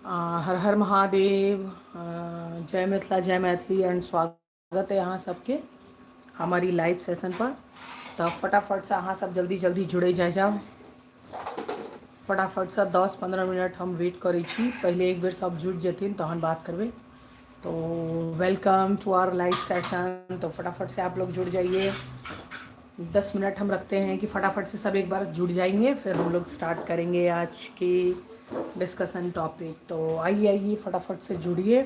हर हर महादेव। जय मिथिला जय मैथिली एंड स्वागत है यहाँ सबके हमारी लाइव सेशन पर। तो फटाफट से अहाँ सब जल्दी जल्दी जुड़े जाओ। फटाफट से 10-15 मिनट हम वेट करै छी, पहले एक बेर सब जुड़ जेथिन तहन बात करबे। तो welcome to our live session. तो फटाफट से आप लोग जुड़ जाइए। 10 मिनट हम रखते हैं कि फटाफट से सब एक बार जुड़ जाएंगे, फिर हम लोग स्टार्ट करेंगे आज की डिस्कशन टॉपिक। तो आइए आइए फटाफट से जुड़िए।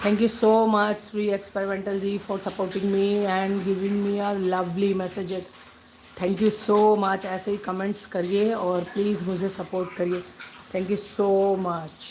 Thank you so much, Sri Experimental Ji, for supporting me and giving me a lovely message. Thank you so much. ऐसे ही कमेंट्स करिए और प्लीज़ मुझे सपोर्ट करिए. Thank you so much.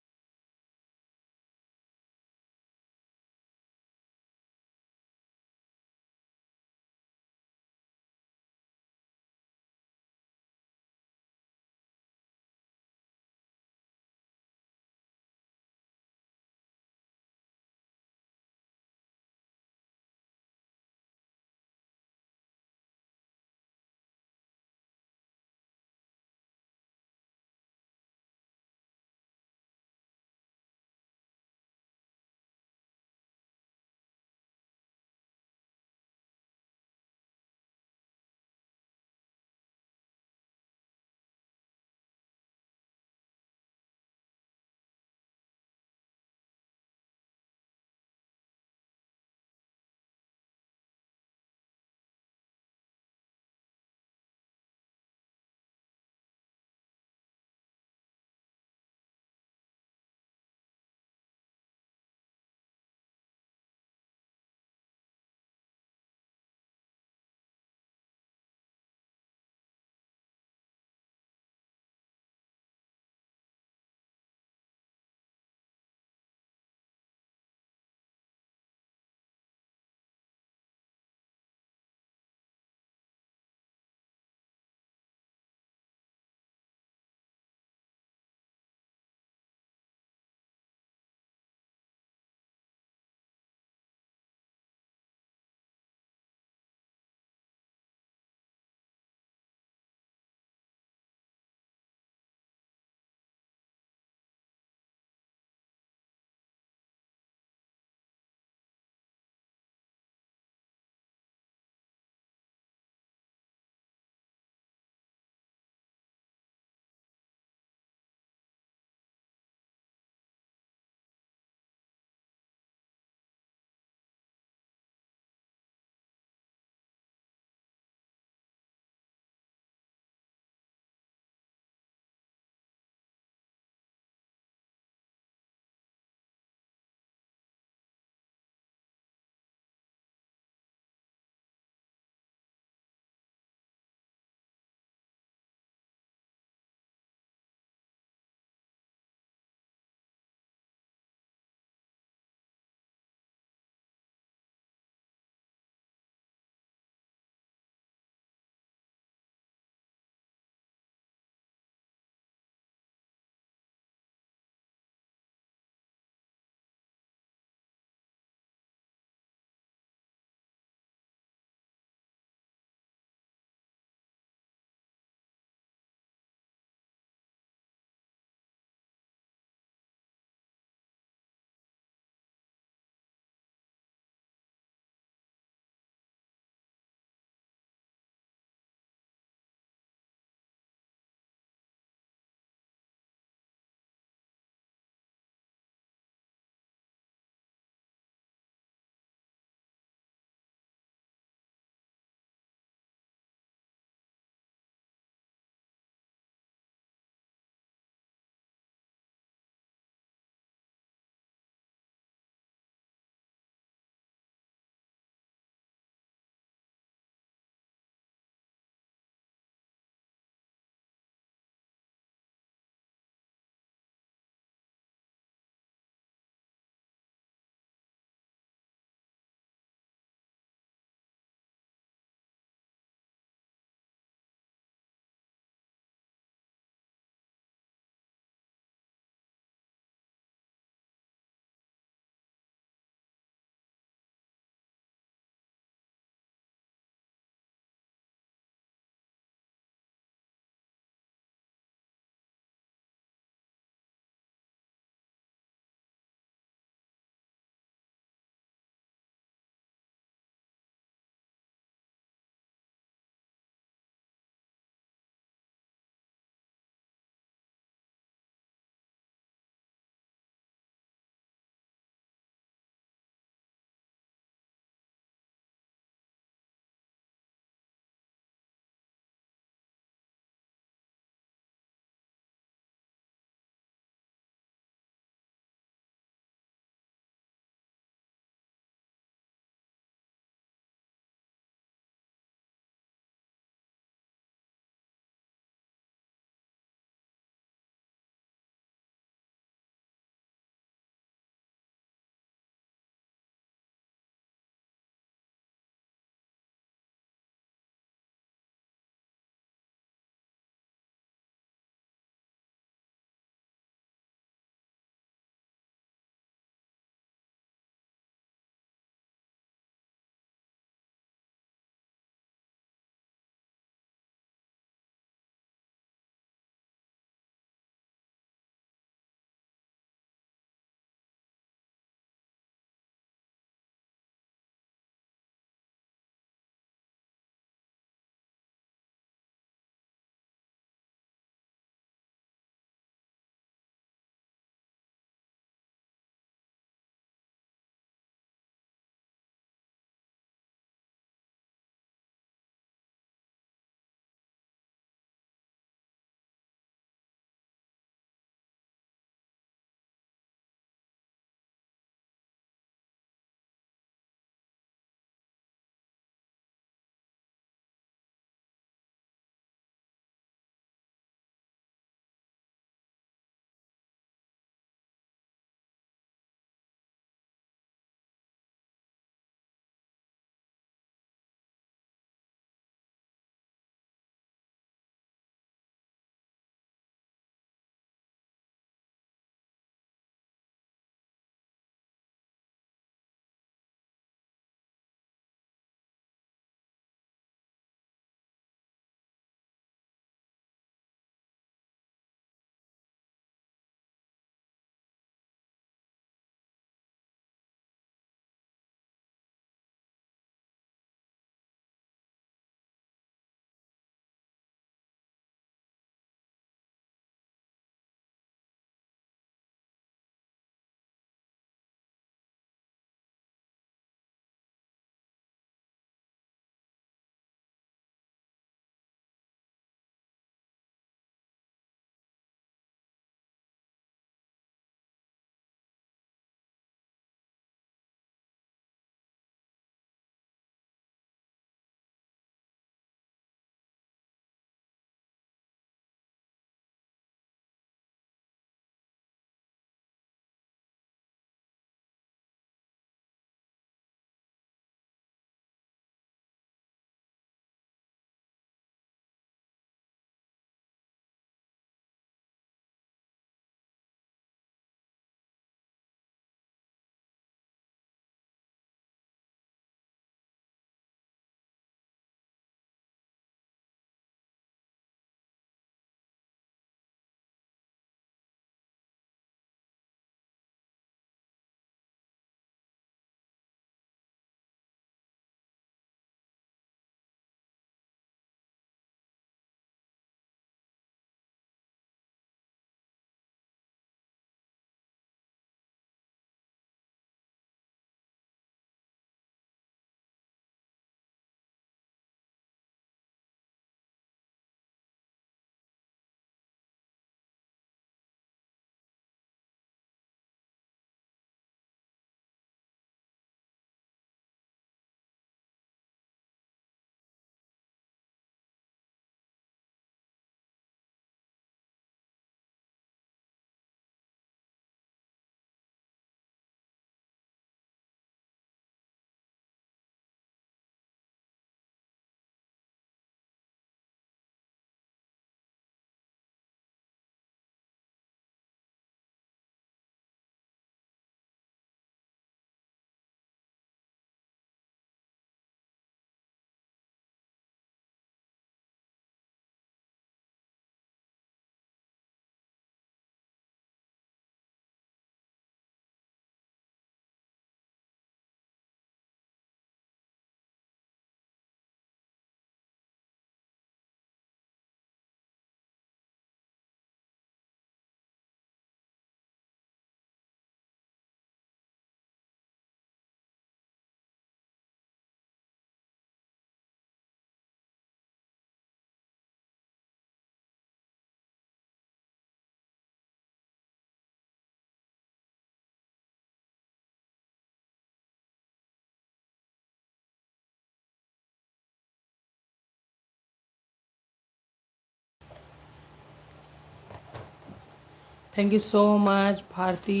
Thank you so much Bharti,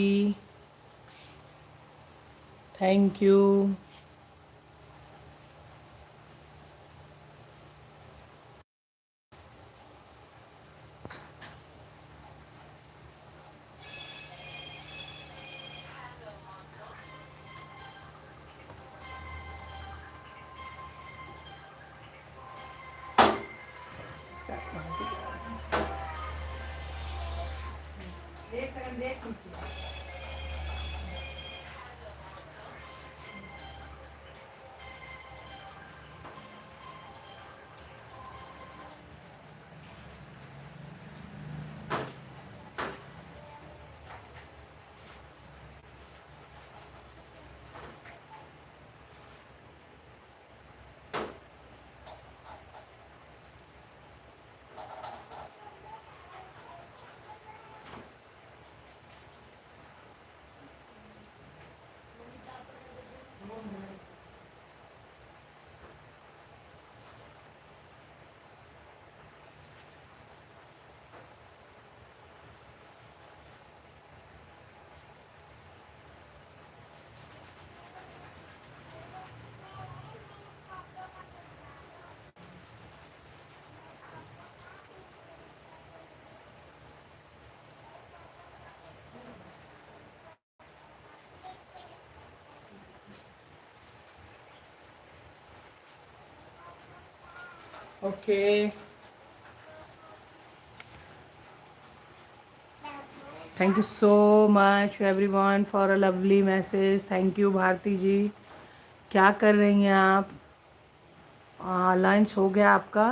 thank you. Okay, thank you so much everyone for a lovely message. Thank you Bharti ji. क्या कर रही हैं आप? लंच हो गया आपका?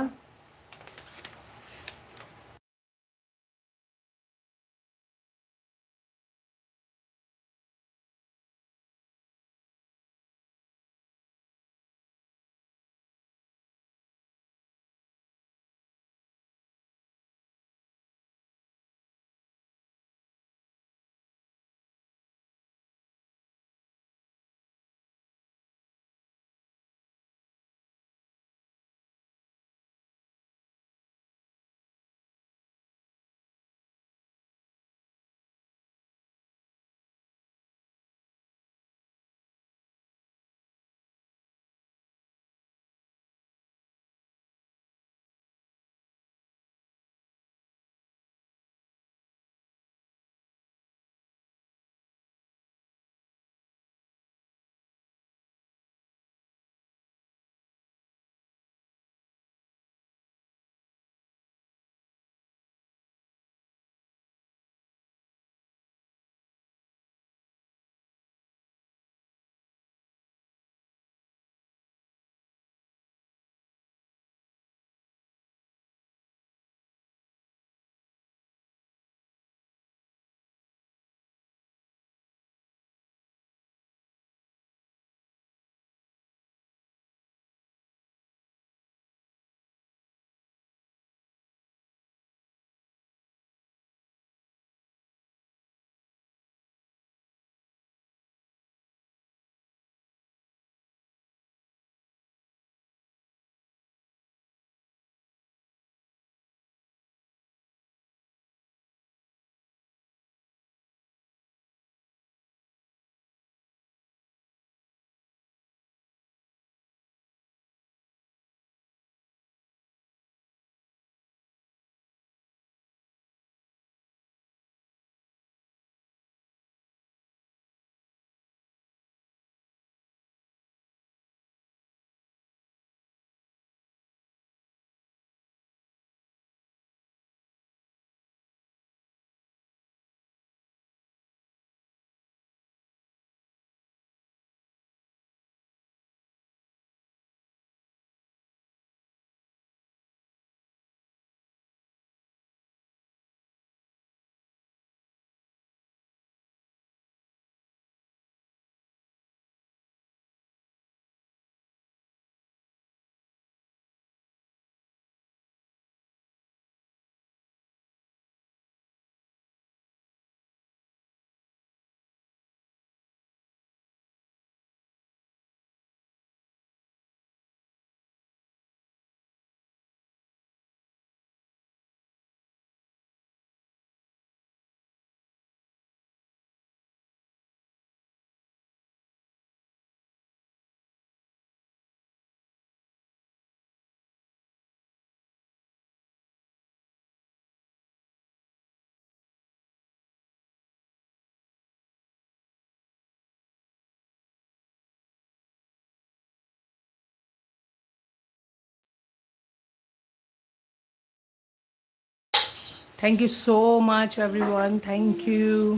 Thank you so much everyone, thank you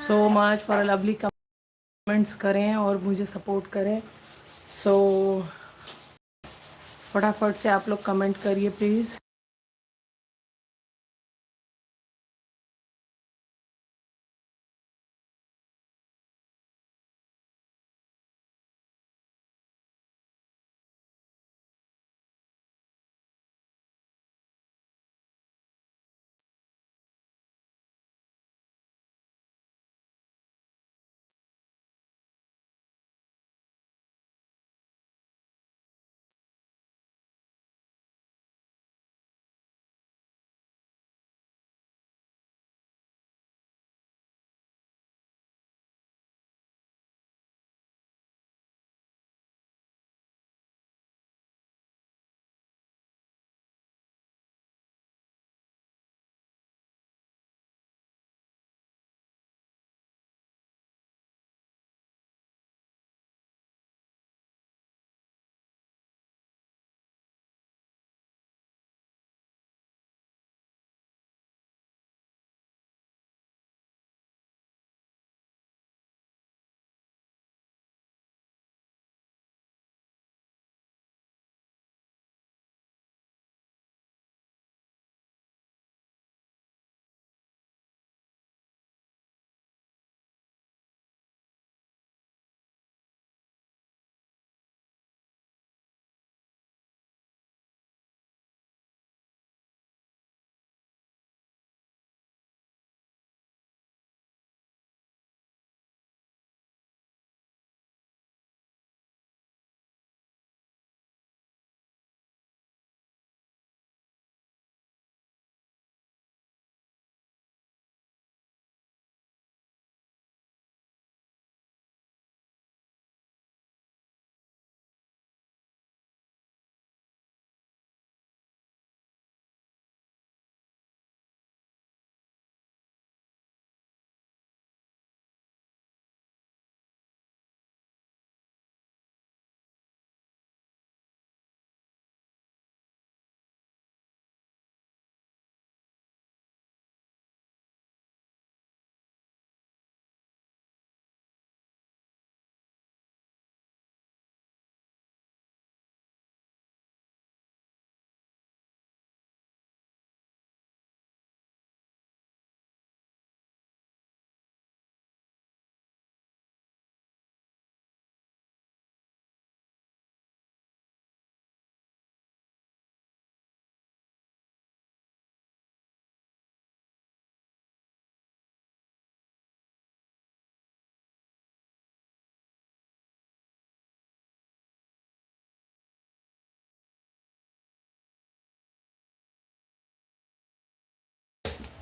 so much for a lovely comments करें और मुझे सपोर्ट करें। सो फटाफट से आप लोग कमेंट करिए प्लीज़।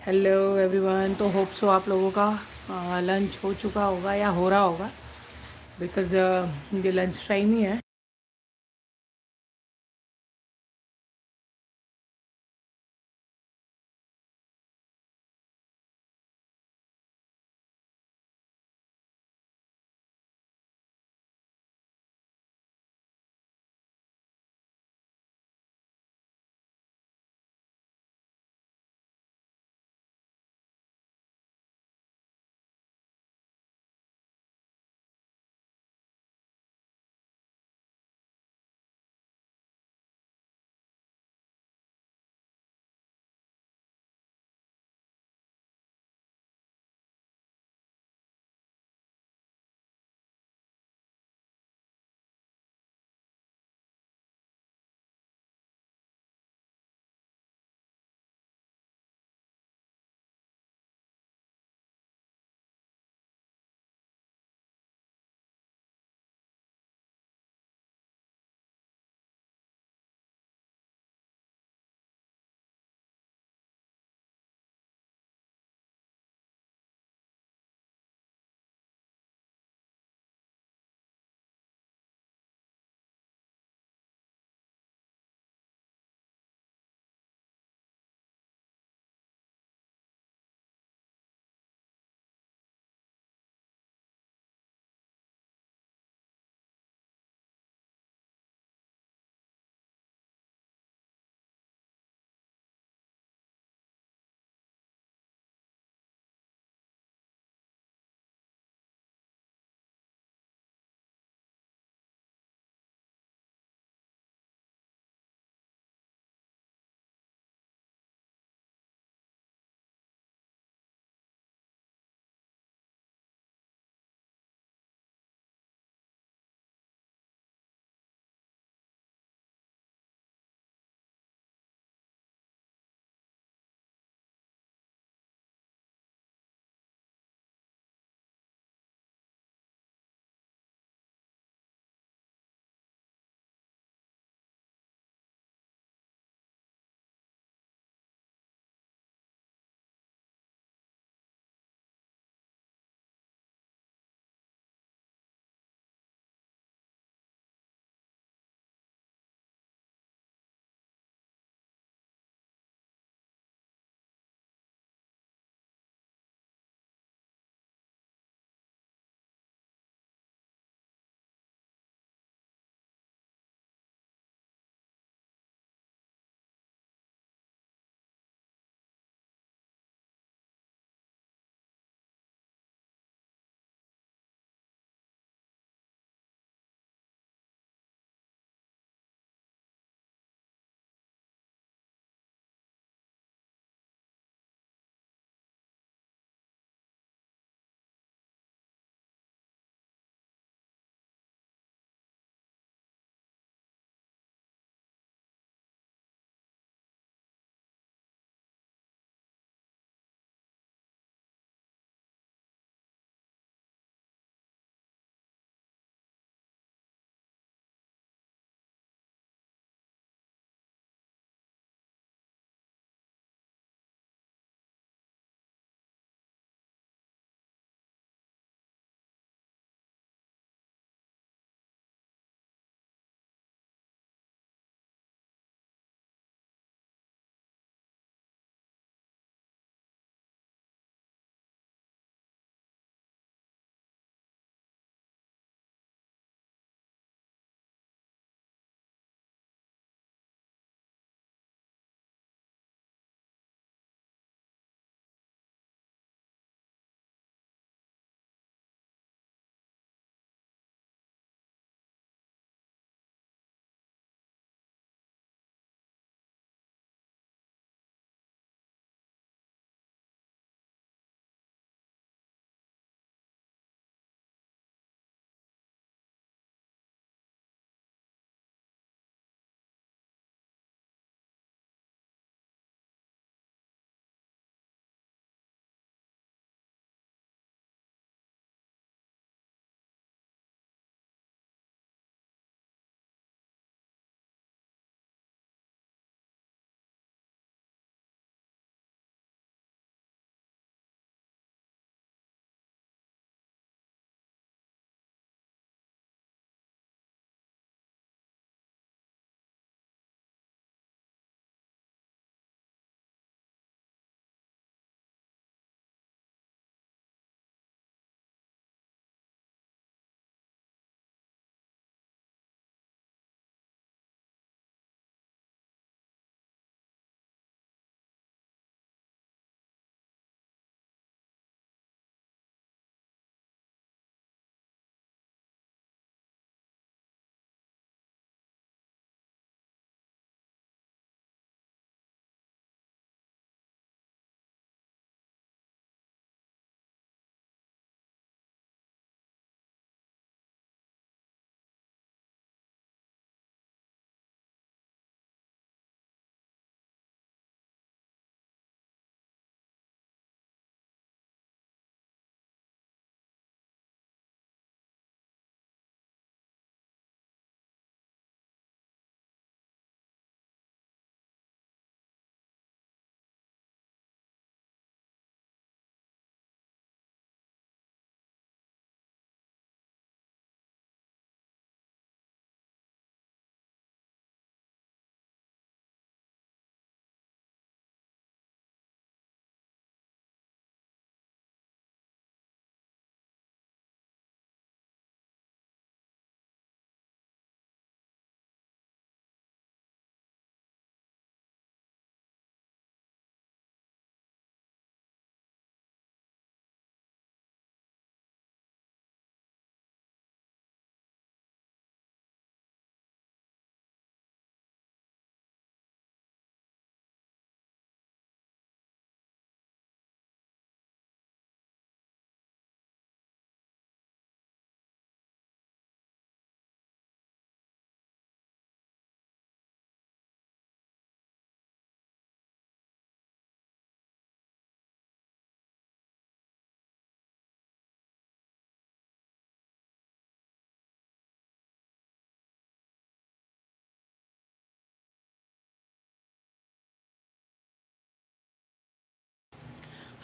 हेलो एवरीवन, तो होप सो आप लोगों का लंच हो चुका होगा या हो रहा होगा, बिकॉज़ ये लंच टाइम ही है।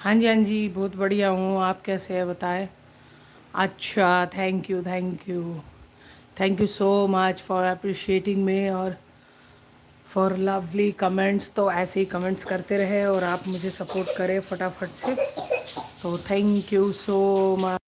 हाँ जी, हाँ जी, बहुत बढ़िया हूँ। आप कैसे हैं बताएँ? अच्छा, thank you. Thank you so much for appreciating me और फॉर लवली कमेंट्स। तो ऐसे ही कमेंट्स करते रहे और आप मुझे सपोर्ट करें फटाफट से। तो thank you so much.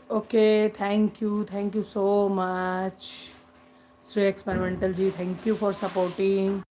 Okay, thank you so much. Sri Experimental ji, thank you for supporting.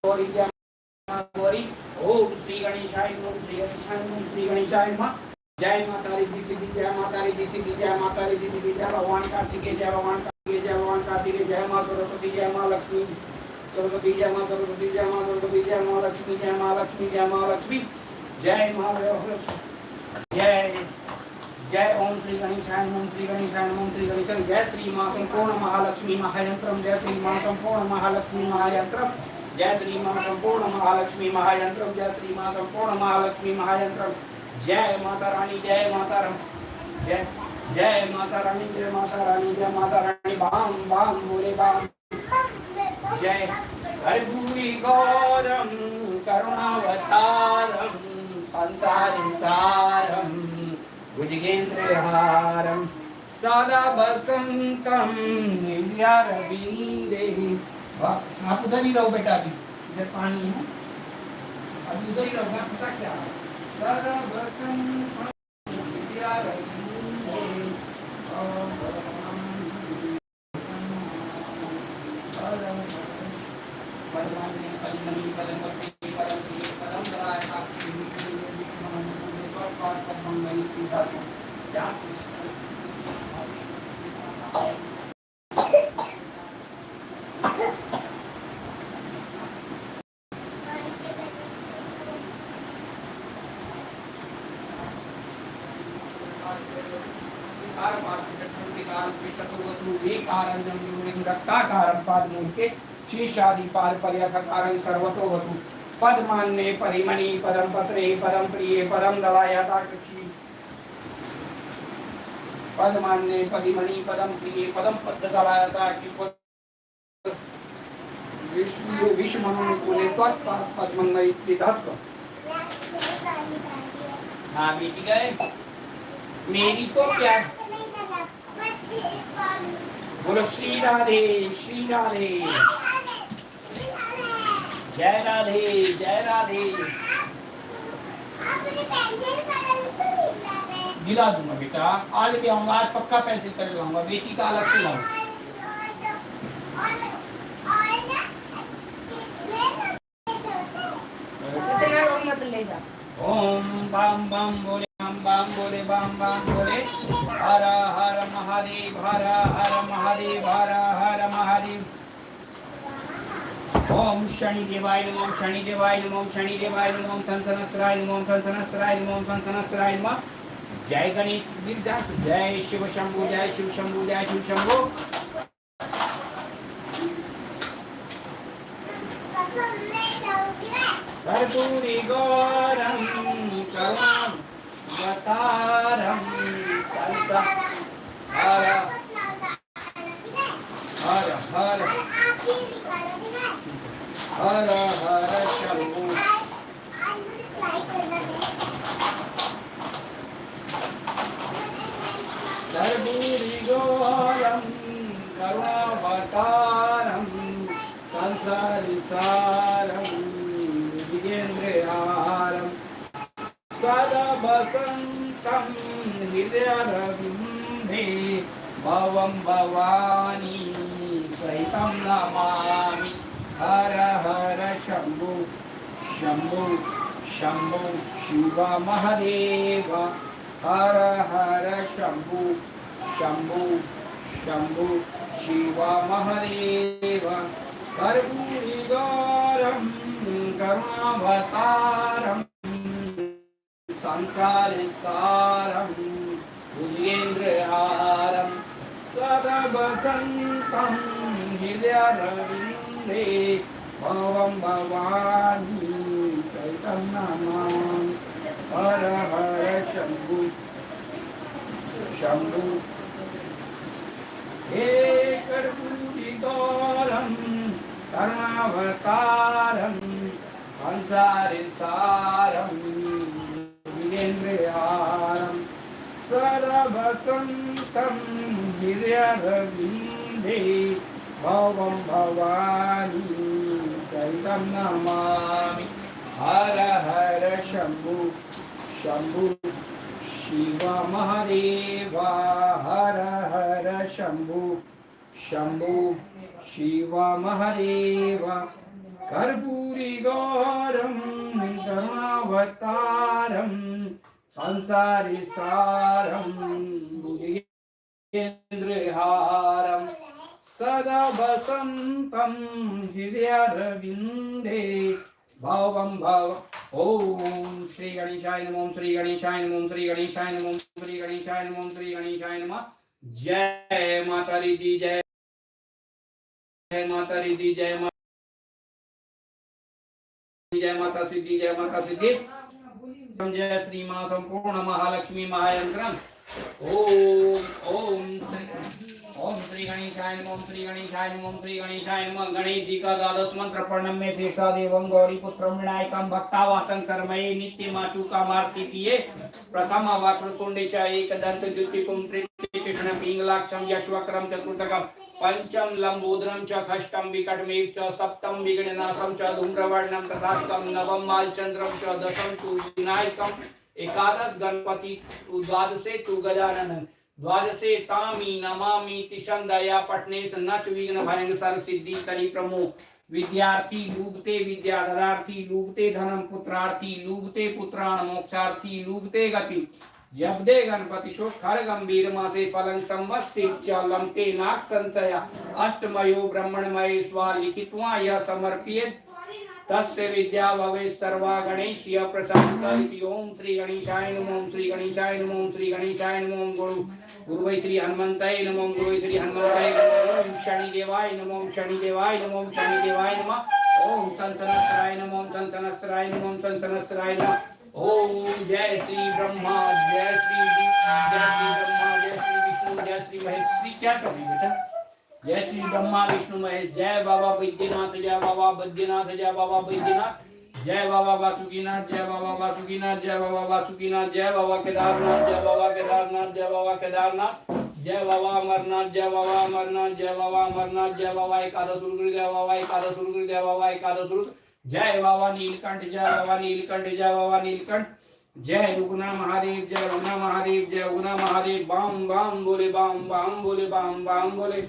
Gauri जय मां गौरी। ओम श्री गणेशाय नमः। ओम श्री गणेशाय नमः। ओम श्री गणेशाय नमः। जय माता रिद्धि सिद्धि, जय माता रिद्धि सिद्धि, जय माता रिद्धि सिद्धि, जय भगवान कार्तिकेय, जय भगवान कार्तिकेय, जय भगवान कार्तिकेय, जय मां सरस्वती, जय मां लक्ष्मी सरस्वती, जय मां सरस्वती, जय मां सरस्वती, जय मां लक्ष्मी, जय मां लक्ष्मी, जय मां लक्ष्मी, जय मां लक्ष्मी, जय जय। ओम श्री गणेशाय नमः। ओम श्री गणेशाय नमः। ओम श्री गणेशाय। जय श्री मां संपूर्ण महालक्ष्मी महायंत्रम, जय श्री मां संपूर्ण महालक्ष्मी महायंत्रम, जय श्री मां संपूर्ण महालक्ष्मी महायंत्रम, जय श्री मां संपूर्ण महालक्ष्मी महायंत्रम, जय माता रानी, जय माता रानी, जय जय माता रानी, जय माता रानी, जय माता रानी, बाम बाम बोले बाम, जय कर्पूरी गौरम करुणावतारम संसार सारम भुजगेन्द्रहारम सदा बसंतम निल्यारविंदे। आप उधर ही रहो बेटा, अभी इधर पानी है, अभी उधर ही रहो, फटाक से आओ। सदा बसंतम निल्यारविंदे शीर्षादि पाद पर्यखकारं सर्वतो वतु पद्मान्ये परिमणि पदम पत्रे पदम प्रिये पदम दलायताक्षी पद्मान्ये परिमणि पदम प्रिये पदम पद्म दलायताक्षी विष्णु विष्णुनुकूले त्वत्पाद पद्मंगल स्थितस्व। हाँ बेटी गए मेरी तो क्या बोलो श्री राधे श्री राधे, जय राधे जय राधे। दिला दूंगा बेटा, आज भी आऊंगा, आज पक्का पेंसिल कर लाऊंगा, बेटी का अलग से लाऊंगा। मत ले जा। ओम बम बम बोले बम बोले बम बम बोले, हर हर महादेव हर हर महादेव हर हर महादेव। ओम शनि देवाय नमः, ओम शनि देवाय नमः, ओम शनि देवाय नमः, ओम संसनसराय नमः, ओम संसनसराय नमः, ओम संसनसराय नमः। जय गणेश विद्यार्थ, जय शिव शंभु, जय शिव शंभु, जय शिव शंभु। कर्पूरी गौरम करुणावतारम संसार हर हर हर हर हर शंभु। कर्पूरी गौरम करुणावतारम संसार सारम भुजगेन्द्रहारम सदा बसंतम हृदयारविंदे भवं भवानी सहितं नमामि। हर हर शंभु शंभु शंभु शिव महादेव, हर हर शंभु शंभु शंभु शिव महादेव। कर्पूरी गौरम करुणावतारम संसार सारम भुजगेन्द्रहारम सदा वसंतम हृदयारविंदे भवं भवानी सहितं नमामि। हर हर शंभु शंभु। हे कर्पूरी गौरम करुणावतारम संसार सारम भुजगेन्द्रहारम सदा वसंतम हृदयारविंदे भवं भवानी सहितं नमामि। हर हर शंभु शंभु शिव महादेव, हर हर शंभु शंभु शिव महादेव। कर्पूरी गौरम करुणावतारम संसारी सारम बुद्धेन्द्रहारम सदा वसंतम हृदयारविंदे भावम भाव। ओम श्री गणेशाय नमः। ओम श्री गणेशाय नमः। ओम श्री गणेशाय नमः। ओम श्री गणेशाय नमः। ओम श्री गणेशाय नमः। जय माता दी दी, जय माता दी दी, जय माता, जय माता सिद्धि, जय माता सिद्धि। जय श्री मां संपूर्ण महालक्ष्मी महायंत्रम। ओम ओम श्री गणेशाय नमः। ओम श्री गणेशाय नमः। ओम श्री गणेशाय नमः। गणेश जी का द्वादश मंत्र प्रणम में शेषा देवं गौरी पुत्रम विनायकम भक्तावासं शर्मये नित्यमाचुकामार्षितिये प्रथम वक्रतुंडे च एकदंत द्वितीयं तृतीयं कृष्ण पिंगलाक्षं यशवक्रम चतुर्थकं पंचम लंबोदरम च षष्ठम विकटमेव च सप्तम विघ्ननाशम च धूम्रवर्णम तथाष्टम नवम मालचंद्रम च दशम तु विनायकम एकादश गणपति द्वादशे तु गजानन द्वादशे तामी नमामि तिशं दया पठने नच विघ्न भयंग सर्व सिद्धि करी प्रमो। विद्यार्थी लुभते विद्या ददार्थी लुभते धनम पुत्रार्थी लुभते पुत्राण मोक्षार्थी लुभते गति जब दे गणपति शो खर गंभीर मासे फलं संवत्सित च लंके नाग संशया अष्टमयो ब्रह्मणमय स्वा लिखित्वा यः समर्पयेत् तस्य विद्या भवेत् सर्वा गणेशीय प्रसादिता इति। ओम श्री गणेशाय नमः। ओम श्री गणेशाय नमः। ओम श्री गणेशाय नमः। ओम गुरुवै श्री हनुमंताय नमः। ओम गुरुवै श्री हनुमंताय नमः। ओम शनि देवाय नमः। ओम शनि देवाय नमः। ओम शनि देवाय नमः। ओम संसनस्राय नमः। ओम संसनस्राय नमः। ओम संसनस्राय नमः। ओम जय श्री ब्रह्मा जय श्री ब्रह्मा जय श्री विष्णु जय श्री महेश। श्री क्या कभी बेटा? जय श्री ब्रह्मा विष्णु महेश। जय बाबा बैद्यनाथ, जय बाबा बैद्यनाथ, जय बाबा बैद्यनाथ, जय बाबा वासुकीनाथ, जय बाबा वासुकीनाथ, जय बाबा वासुकीनाथ, जय बाबा केदारनाथ, जय बाबा केदारनाथ, जय बाबा केदारनाथ, जय बाबा अमरनाथ, जय बाबा अमरनाथ, जय बाबा अमरनाथ, जय बाबा एकादश उर्ग्र, जय बाबा एकादश उर्ग्र, जय बाबा एकादश उर्ग्र, जय बाबा नीलकंठ, जय बाबा नीलकंठ, जय बाबा नीलकंठ, जय रुगना महादेव, जय रुगना महादेव, जय रुगना महादेव। बाम बाम बोले, बाम बाम बोले, बाम बाम बोले।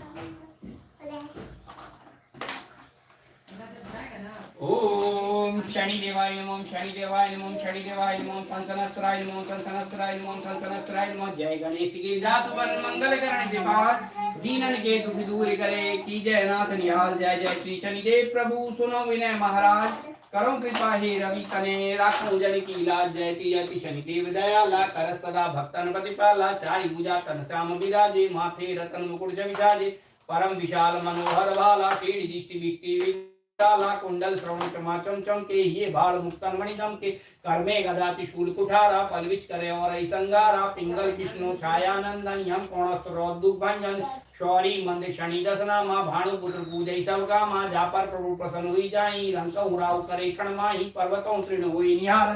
ओम शनि देवाय नमः। ओम शनि देवाय नमः। ओम शनि देवाय नमः। ओम संसनस्राय नमः। ओम संसनस्राय नमः। ओम संसनस्राय नमः। जय गणेश की दासुबन मंगल करण कृपाल दीनन के दुख दूर करे की जय नाथ निहाल। जय जय श्री शनिदेव प्रभु सुनो विनय महाराज करो कृपा हे रवि कने राखो जन की लाज। जयति जयति शनिदेव दयाला कर सदा भक्तन प्रतिपाला चारि भुजा तन श्याम विराजे माथे रतन मुकुट विराजे परम विशाल मनोहर भाला टेढ़ी दृष्टि विकटी काला कुंडल श्रवण चमाचम चमके ये बाल मुक्तन मणिदम के कर्मे गदा त्रिशूल कुठारा पलविच करे और संगारा पिंगल विष्णु छायानंदन यम कोणस्त्रोद्दुग भंजन शौरी मंद शनि दसनामा भाणु पुत्र पूजय सब कामा जा पर प्रभु प्रसन्न हुई जाई रंग उड़ाऊ करे क्षण माही पर्वतों तृण हुई निहार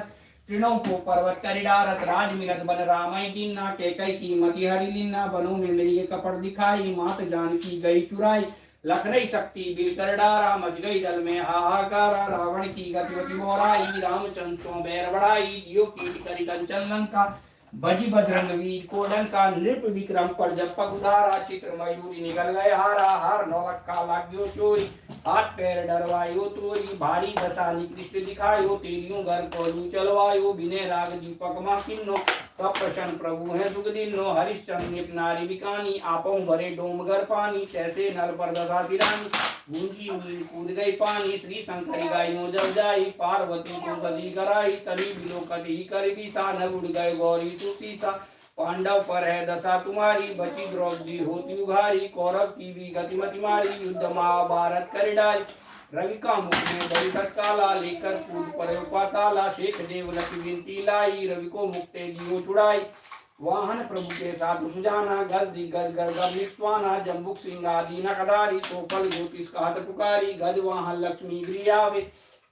तृणों को पर्वत करिडारत राज मिलत बन रामय दीना के कई की मति हरि लीना बनों में मेरी कपट दिखाई मात जानकी गई चुराई लखनई शक्ति बिलकर डारा मच गई जल में हाहाकारा रावण की गतिवती मोराई रामचंद्र सो बैर बढ़ाई दियो कीट करी कंचन लंका बजी बजरंग वीर को लंका नृप विक्रम पर जब पग उदारा चित्र मयूरी निकल गए हारा हार नौलखा लाग्यो चोरी हाथ पैर डरवायो तोरी भारी दशा निकृष्ट दिखायो तेरियों घर को चलवायो बिने राग दीपक मा किन्नो तब प्रसन्न प्रभु है सुख दिनो हरिश्चंद्र नारी बिकानी आपो भरे डोमगर पानी कैसे नल पर दशा तिरानी गूंजी हुई कूद गई पानी श्री शंकरी गायों जब जाई पार्वती को सदी कराई तरी बिलोकती कर बीसा न उड़ गए गौरी सुसीसा पांडव पर है दशा तुम्हारी बची द्रौपदी होती उघारी कौरव की भी गतिमति मारी युद्ध महाभारत कर डाली रवि का मुख में बड़ी काला लेकर कूद पर पाताला शेख देव लकी विनती लाई रवि को मुक्ते दियो छुड़ाई वाहन प्रभु के साथ सुजाना गज दिग्गज गड़गड़ निस्वाना जम्बुक सिंह आदि नकदारी तोपल ज्योतिष कहत पुकारी गज वाहन लक्ष्मी गृहावे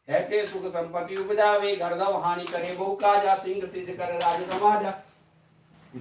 हैते सुख संपत्ति उपजावे गर्दव हानि करे बहु काजा सिंह सिद्ध कर राज समाजा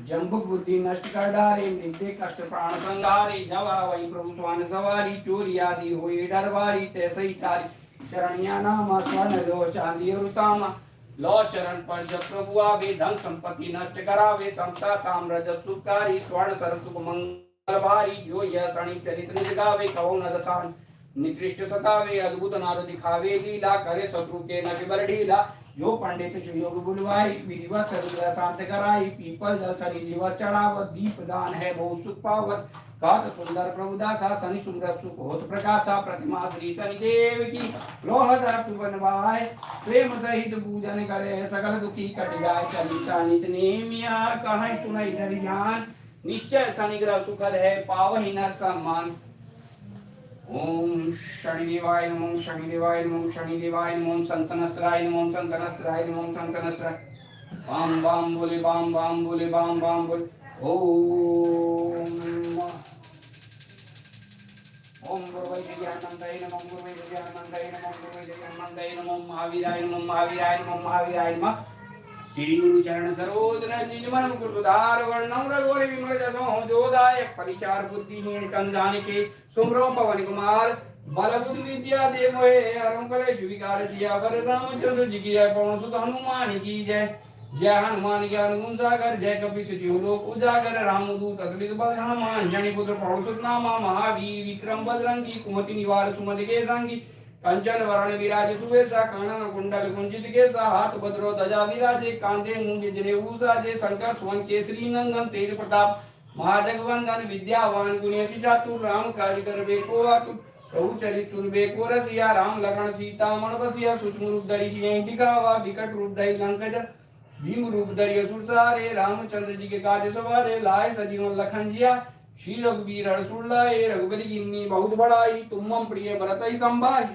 जम्बुक बुद्धि नष्ट कर डारे नित्य कष्ट प्राण संहारे जवा वही प्रभु स्वान सवारी चोरी आदि हुई डरवारी तैसे ही सारी शरणिया नामा स्वर्ण लो चांदी रुतामा लो चरण पर जब प्रभु आवे धन संपत्ति नष्ट करावे समता काम रजत सुखकारी स्वर्ण सर सुख मंगल भारी जो यह शनि चरित्र निज गावे कहो न दसान निकृष्ट सतावे अद्भुत नाद दिखावे लीला करे शत्रु के न विबर ढीला जो पंडित योग बुलवाई विधिवत शरीर शांत कराई पीपल जल सनी दिवस चढ़ावत दीप दान है बहुत सुख पावत कात सुंदर प्रभुदासा शनि सुंदर सुख होत प्रकाशा प्रतिमा श्री शनिदेव की लोह धरतु बनवाए प्रेम सहित पूजन करे सकल दुखी कट जाए चलिसा नित नेमिया कहीं सुनई धरि ध्यान निश्चय शनिग्रह सुखद है पावहि न सम्मान ओम शनिदेवाय नमः ओम शनिदेवाय नमः ओम शनिदेवाय नमः ओम संसनस्राय नमः ओम संसनस्राय नमः ओम संसनस्राय बाम बाम बोले बाम बाम बोले बाम बाम बोले ओम ओम गुरुवै जयानंदाय नमः ओम गुरुवै जयानंदाय नमः ओम गुरुवै जयानंदाय नमः ओम महावीराय नमः महावीराय नमः महावीराय नमः श्री गुरु चरण सरोज रंजन मन मुकुर सुधार वर्णम रघुवर विमल जसो जोदाय फलिचार बुद्धिहीन कंजान के सुमरो पवन कुमार बल बुद्धि विद्या दे मोहे हरम कलेश विकार सियावर रामचंद्र जी की जय पवन सुत हनुमान की जय जय हनुमान ज्ञान गुण सागर जय कपीश जीव लोक उजागर रामदूत अतुलित बल हनुमान जनि पुत्र पवन सुत नामा महावीर विक्रम बजरंगी कुमति निवार सुमति के संगी कंचन वरण विराज सुवेशा कानन कुंडल कुंजित केसा हाथ भद्रो ध्वजा विराजे कांधे मूंज जनेऊ साजे शंकर सुवन केसरी नंदन तेज प्रताप महाजगवंदन विद्यावान गुणियति चातुर राम काज करबे को आतुर प्रभु चरित सुनबे को रसिया राम लखन सीता मन बसिया सूक्ष्म रूप धरि सियहि दिखावा विकट रूप धरि लंक जर भीम रूप धरि असुर सारे रामचंद्र जी के काज सवारे लाए सजीवन लखन जिया श्री रघुवीर हरषुर लाए रघुपति कीन्ही बहुत बड़ाई तुम मम प्रिय भरतहि संभाई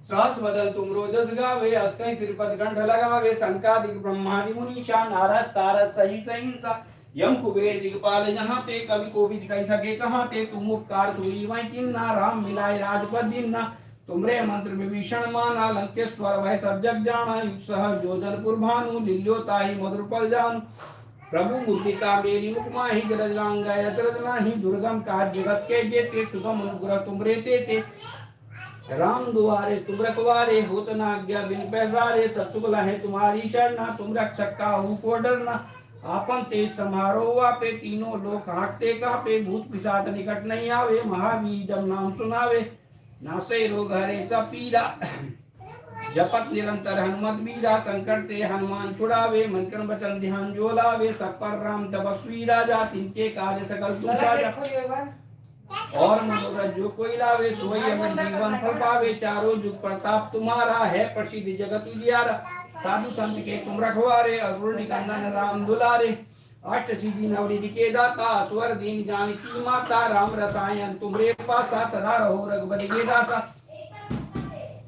सहस बदन तुम रोजस गावे अस्कई सिरपद कंठ लगावे संकादिक ब्रह्मादि मुनीषा नारद सारद सही सहिंसा यम कुबेर दिगपाल जहाँ ते कवि को भी दिखाई सके कहाँ ते तुम उपकार सुरी वही किन्ना राम मिलाए राजपद दिन्ना तुमरे मंत्र विभीषण माना लंकेश्वर भय सब जग जाना युग सह जोधनपुर भानु लिल्यो ताहि मधुर पल जानु प्रभु मुद्रिका मेरी मुखमाहि गरज लांगा यत्रज नाही दुर्गम काज जगत के जेते सुगम अनुग्रह तुमरे ते राम दुआरे तुम रखवारे होत न आज्ञा बिन पैसारे सतुगला है तुम्हारी शरणा तुम रक्षक काहू को डरना आपन तेज समारो आपे तीनों लोग हाँकते कापे भूत पिशाच निकट नहीं आवे महावीर जब नाम सुनावे नासे रोग हरे सब पीरा जपत निरंतर हनुमत बीरा संकट ते हनुमान छुड़ावे मन क्रम वचन ध्यान जो लावे सब पर राम तपस्वी राजा तिनके काज सकल सुसाजा और मनोरथ जो कोई लावे सोई अमर जीवन फल पावे चारों जुग प्रताप तुम्हारा है प्रसिद्ध जगत उजियारा साधु संत के तुम रखवारे असुर निकंदन राम दुलारे अष्ट सिद्धि नवनिधि के दाता स्वर दीन जानकी माता राम रसायन तुमरे पासा सदा रहो रघुपति के दासा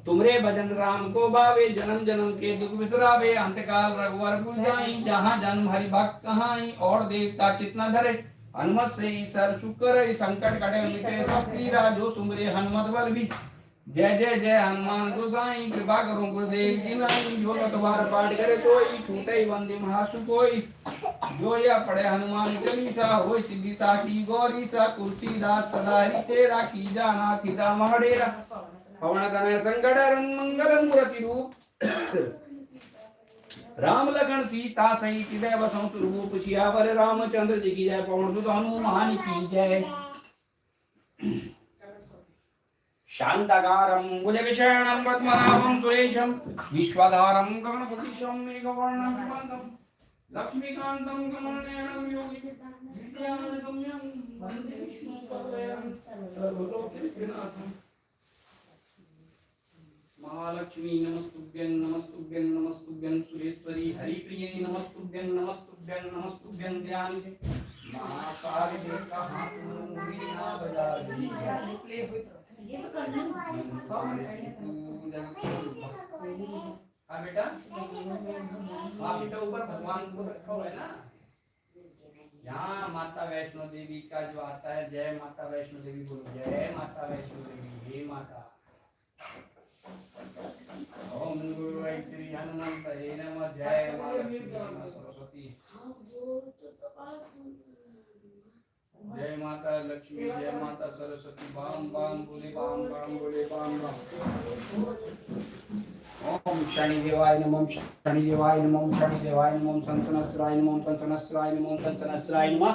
तुमरे भजन राम को भावे जन्म जन्म के दुख बिसरावे अंतकाल रघुवर पुर जाई जहाँ जन्म हरि भक्त कहाई और देवता चित न धरे हनुमत से सर शुक्र संकट कटे मिटे सब पीरा जो सुमरे हनुमत बल भी जय जय जय हनुमान गोसाई कृपा करो गुरुदेव की नाई जो लतवार पाठ करे कोई छूटे वंदे महासु कोई जो या पढ़े हनुमान चालीसा होय सिद्धि साखी गौरी सा तुलसीदास सदा हरि तेरा की जाना थिदा महडेरा पवन तनय संकट रंग मंगल मूर्ति रूप राम लखन सीता सहित देव संस्वरूप सियावर रामचंद्र जी की जय पवन सुत हनुमान की जय शांताकारं भुजगशयनं पद्मनाभं सुरेशं विश्वधारं गगनपतिशं मेघवर्णं शुभंतं लक्ष्मीकान्तं कमलनयनं योगिविद्यागम्यं वन्दे विष्णुपदं सर्वलोकनाथं महालक्ष्मी नमस्तुभ्यं नमस्तुभ्यं नमस्तुभ्यं सुरेश्वरी हरिप्रिये नमस्तुभ्यं नमस्तुभ्यं नमस्तुभ्यं ध्यानिते महासारिदे कहां तुम वीणा बजा रही प्ले ये तो करना हाँ बेटा हाँ बेटा ऊपर भगवान को रखा हुआ है ना यहाँ माता वैष्णो देवी का जो आता है जय माता वैष्णो देवी बोलो जय माता वैष्णो देवी हे माता ओम गुरु श्री हनुमंत नमः जय माता सरस्वती जय माता लक्ष्मी जय माता सरस्वती बाम बाम बोले बाम बाम बोले बाम बाम ओम शनि देवाय नमः शनि देवाय नमः शनि देवाय नमः संसनस्राय नमः संसनस्राय नमः संसनस्राय नमः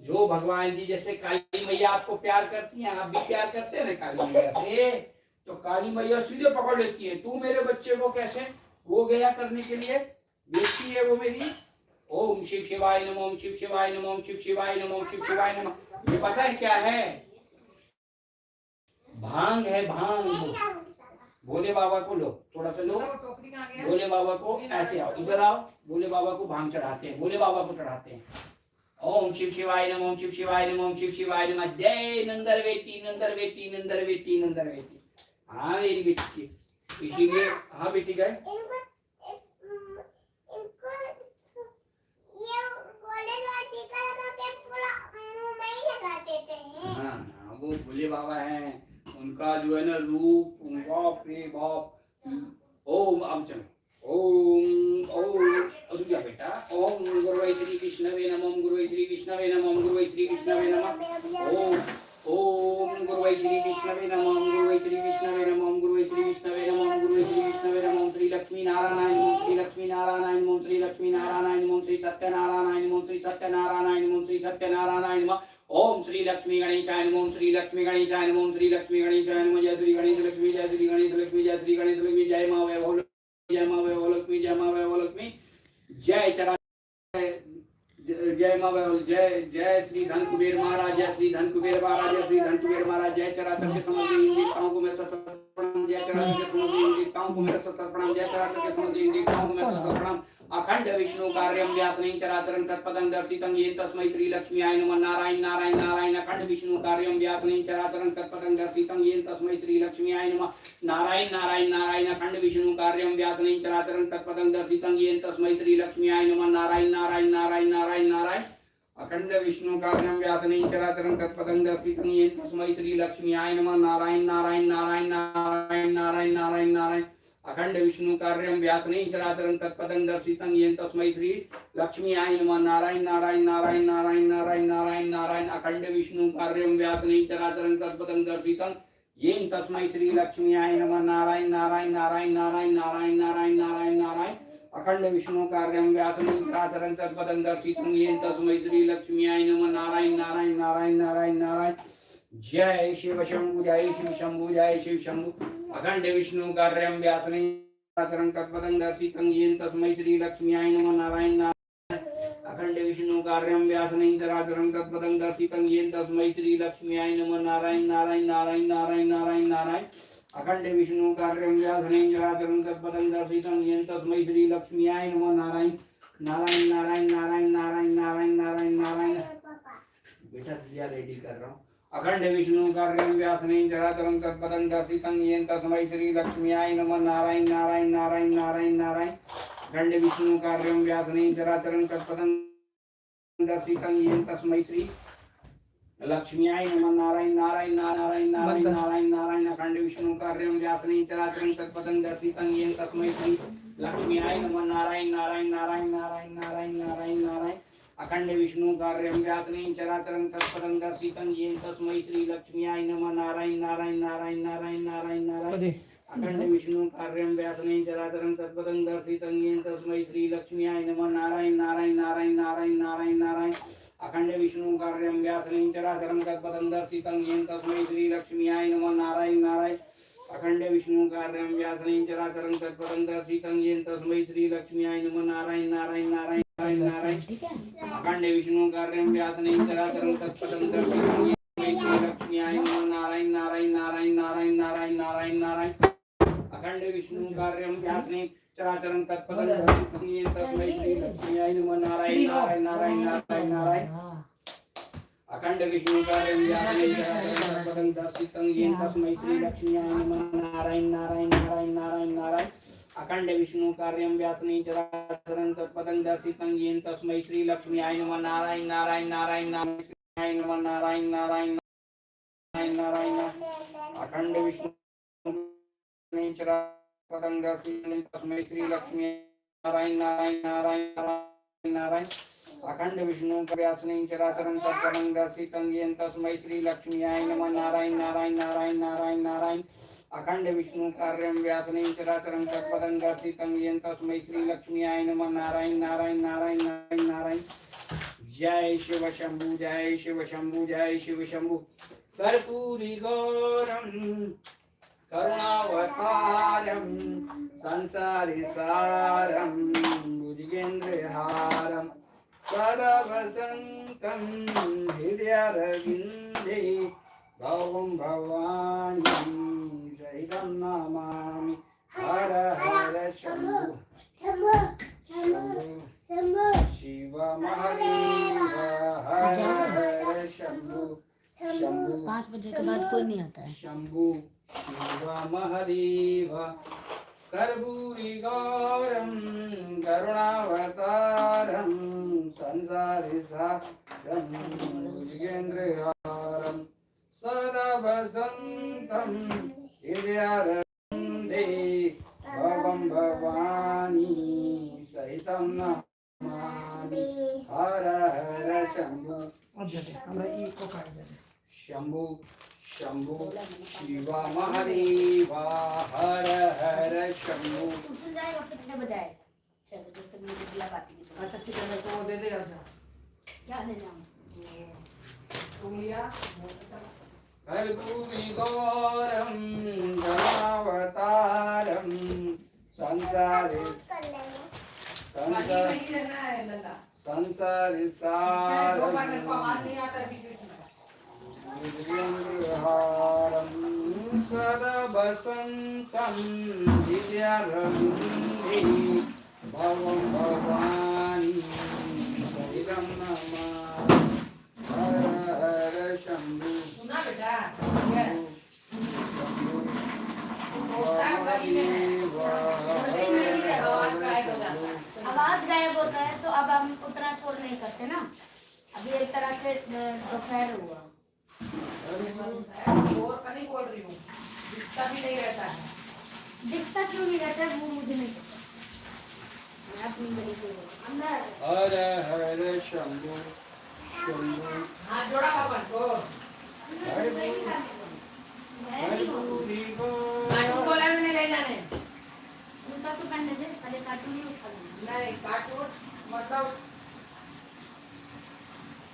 जो भगवान जी जैसे काली मैया आपको प्यार करती हैं, आप भी प्यार करते हैं ना काली मैया से, तो काली मैया सीधे पकड़ लेती है, तू मेरे बच्चे को कैसे वो गया करने के लिए बेटी है वो मेरी। ओम शिव शिवाय नमः, ओम शिव शिवाय नमः, ओम शिव शिवाय नमः, ओम शिव शिवाय नमः। ये पता है क्या है? भांग है, भांग। भोले बाबा को लो, थोड़ा सा लो, भोले बाबा को ऐसे आओ, इधर आओ, भोले बाबा को भांग चढ़ाते हैं, भोले बाबा को चढ़ाते हैं। ओम शिव शिवाय नमः, ओम शिव शिवाय नमः, ओम शिव शिवाय नमः। जय नंदर बेटी, नंदर बेटी, नंदर बेटी, नंदर बेटी। हाँ मेरी बेटी, इसीलिए हाँ बेटी गए हाँ, वो भोले बाबा हैं, उनका जो है ना रूप, बाप रे बाप। ओम अब चलो, ओम ओम क्या बेटा, ओम गुरुवे श्री विष्णवे नमः, ओम गुरुवे श्री विष्णवे नमः, ओम गुरुवे श्री विष्णवे नमः। ओम ओम गुरुवे श्री विष्णवे नमः, ओम गुरुवे श्री विष्णवे नमः, ओम गुरुवे श्री विष्णवे नमः, ओम गुरुवे श्री विष्णवे नमः। ओम श्री लक्ष्मी नारायण, ओम श्री लक्ष्मी नारायण, ओम श्री लक्ष्मी नारायण, ओम श्री सत्यनारायण, ओम श्री सत्यनारायण, ओम श्री सत्यनारायण। ओम श्री लक्ष्मी गणेशाय नमः, ओम श्री लक्ष्मी गणेशाय नमः, ओम श्री लक्ष्मी गणेशाय नमः। जय श्री गणेश लक्ष्मी, जय श्री गणेश लक्ष्मी, जय श्री गणेश लक्ष्मी। जय मां वैभव, जय मां वैभव लक्ष्मी, जय मां वैभव लक्ष्मी। जय चरा, जय मां वैभव, जय जय श्री धन कुबेर महाराज, जय श्री धन कुबेर महाराज, जय श्री धन कुबेर महाराज। जय चराचर के समस्त देवताओं को मैं सतत प्रणाम, जय चराचर के समस्त देवताओं को मैं सतत प्रणाम, जय चराचर के समस्त देवताओं को मैं सतत प्रणाम। अखंड विष्णु कार्यं व्यासनं चराचरं तत्पदं दर्शितं येन तस्मै श्री लक्ष्मीयाय नमः। नारायण नारायण नारायण। अखंड विष्णु कार्यं व्यासनं चराचरं तत्पदं दर्शितं येन तस्मै श्री लक्ष्मीयाय नमः। नारायण नारायण नारायण। अखंड विष्णु कार्यं व्यासनं चराचरं तत्पदं दर्शितं येन तस्मै श्री लक्ष्मीयाय नमः। नारायण नारायण नारायण नारायण नारायण। अखंड विष्णु कार्यं व्यासनं चराचरं तत्पदं दर्शितं येन तस्मै श्री लक्ष्मीयाय नमः। नारायण नारायण नारायण नारायण नारायण नारायण नारायण। अखंड विष्णु कार्यं व्यासनं चराचरं तत्पदं दर्शितं येन तस्मै श्री लक्ष्मीयाय नमः। नारायण नारायण नारायण नारायण नारायण नारायण नारायण। अखंड विष्णु कार्यं व्यासनं चराचरं तत्पदं दर्शितं येन तस्मै श्री लक्ष्मीयाय नमः। नारायण नारायण नारायण नारायण नारायण नारायण नारायण नारायण। अखंड विष्णु कार्यं व्यासनं चराचरं तत्पदं दर्शितं येन तस्मै श्री लक्ष्मीयाय नमः। नारायण नारायण नारायण नारायण नारायण। जय शिव शंभु, जय शिव शंभु, जय शिव शंभु। अखंड विष्णु कार्यं व्यासनं चराचरं तत्पदं दर्शितं येन तस्मै श्री लक्ष्मीयाय नमः। नारायण नारायण। अखंड विष्णु कार्यं व्यासनं चराचरं तत्पदं दर्शितं येन तस्मै श्री लक्ष्मीयाय नमः। नारायण नारायण नारायण नारायण नारायण नारायण। अखंड विष्णु कार्यं व्यासनं चराचरं तत्पदं दर्शितं येन तस्मै श्री लक्ष्मीयाय नमः। नारायण नारायण नारायण नारायण नारायण नारायण नारायण नारायण। बेटा दिया रेडी कर रहा हूँ। अखंड विष्णु कार्यं व्यासनं चराचरं तत्पदं दर्शितं येन तस्मै श्री लक्ष्मीयाय नमः। नारायण नारायण नारायण नारायण नारायण। अखंड विष्णु कार्यं व्यासनं चराचरं तत्पदं दर्शितं येन तस्मै श्री लक्ष्मीयाय नमः। नारायण नारायण नारायण नारायण नारायण नारायण। अखंड विष्णु कार्यं व्यासनं चराचरं तत्पदं दर्शितं येन तस्मै श्री लक्ष्मीयाय नमः। नारायण नारायण नारायण नारायण नारायण नारायण नारायण। अखंड विष्णु कार्यं व्यासनं चराचरं तत्पदं दर्शितं येन तस्मै श्री लक्ष्मीयाय नमः। नारायण नारायण नारायण नारायण नारायण नारायण। अखंड विष्णु कार्यं व्यासनं चराचरं तत्पदं दर्शितं येन तस्मै श्री लक्ष्मीयाय नमः। नारायण नारायण नारायण नारायण नारायण नारायण। अखंड विष्णु कार्यं व्यासनं चराचरं तत्पदं दर्शितं येन तस्मै श्री लक्ष्मीयाय नमः। नारायण नारायण। अखंड विष्णु कार्यं व्यासनं चराचरं तत्पदं दर्शितं येन तस्मै श्री लक्ष्मीयाय नमः। नारायण नारायण नारायण नारायण। अखंड विष्णु कार्यं व्यासनं चराचरं तत्पदं दर्शितं येन तस्मै श्री लक्ष्मीयाय नमः। नारायण नारायण नारायण नारायण नारायण नारायण नारायण। अखंड विष्णु कार्यं व्यासनं चराचरं तत्पदं दर्शितं येन तस्मै श्री लक्ष्मीयाय नमः। नारायण नारायण नारायण नारायण नारायण। अखंड विष्णु कार्यं व्यासनं चराचरं तत्पदं दर्शितं येन तस्मै श्री लक्ष्मीयाय नमः। नारायण नारायण नारायण नारायण नारायण। अखंड विष्णु कार्यं व्यासनं चराचरं तत्पदं दर्शितं येन तस्मै श्री लक्ष्मीयाय नमः। नारायण नारायण नारायण नारायण नमः। नारायण नारायण नारायण। अखंड विष्णु चराचरं दर्शितं तस्मै श्री लक्ष्मीयाय नारायण नारायण नारायण नारायण। अखंड विष्णु व्यासनं चराचरं तत्पदं दर्शितं येन तस्मै श्री लक्ष्मीयाय नमः। नारायण नारायण नारायण नारायण नारायण। अखंड विष्णु कार्यं व्यासनं चराचरं तत्पदं दर्शितं येन तस्मै श्री लक्ष्मीयाय नमः। नारायण नारायण नारायण नारायण नारायण। जय शिव शंभु जय शिव शंभु जय शिव शंभु कर्पूरी गौरम करुणावतारम संसारी सारम भुजगेन्द्रहारम सदा वसंतं हृदयारविन्दे भवं भवानी सहितं नमामि हर हर शंभु शंभु शिव महादेव हर हर शंभु शंभु 5 बजे के बाद कोई नहीं आता है। शंभु शिव महादेव कर्पूरी गौरम करुणावतारम संसारी सारम भुजगेन्द्रहारम सदा वसंतं हृदयारविन्दे भवं भवानी सहितं नमामि हर हर शंभु शंभु शंभु शिव महादेव हर हर शंभु। ट्यूशन जाएगा कितने बजे? 6 बजे तक मुझे दिया पाती है। अच्छा ठीक है, मेरे को वो दे दे अच्छा। क्या ले जाऊं? उंगलियां कर्पूरी गौरम करुणावतारम संसारी संसारी सारम भुजगेन्द्रहारम सदा वसंतं हृदयारविन्दे भवं भवानी सहितं नमामि हर हर शंभु आवाज गायब होता है तो अब हम उतना शोर नहीं करते ना। अभी एक तरह से दोपहर हुआ। और का नहीं बोल रही हूँ, दिखता भी नहीं रहता है। दिखता क्यों नहीं रहता है वो मुझे नहीं पता। मैं अपनी गली को अंदर हर हर शंभु शंभु हाथ जोड़ा भगवान को। कर्पूरी गौरम कार्टून बोला मैंने ले जाने। जूता तो पहनने दे, पहले कार्टून नहीं उठा लेना। नहीं कार्टून मतलब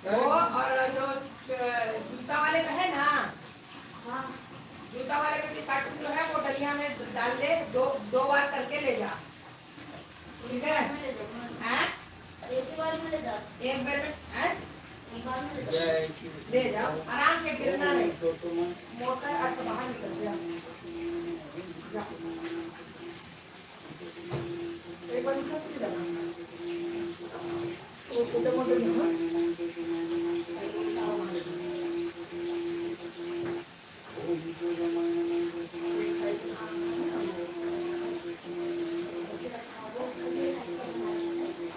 वो और जो जूता वाले का है ना, हाँ जूता वाले का भी कार्टून जो है वो डलिया में डाल दे, दो बार करके ले जा, ठीक है? मैं ले जाऊंगा। हैं? एक ही बार में ले जाओ। एक बार में हैं? एक बार में ले जाओ। जय शिव ले जाओ, आराम से गिरना नहीं। तो तुम मोटा है, अच्छा बाहर निकल गया। जा। एक बार निकल के जाना। वो छोटे मोटे नहीं हैं?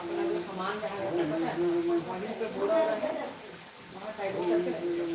अपना जो सामान जहाँ रहता है पता है, वहीं पे बोरा रहे, वहाँ साइड में करके रख दो।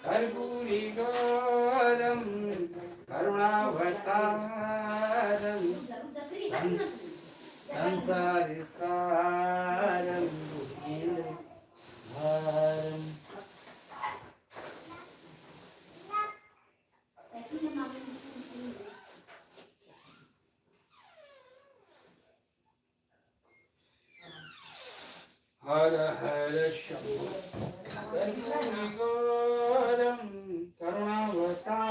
कर्पूरी गौरम करुणावतारम संसारी सारम भुजगेन्द्रहारम। हर हर शंभु कर्पूरी गौरम करुणावतारम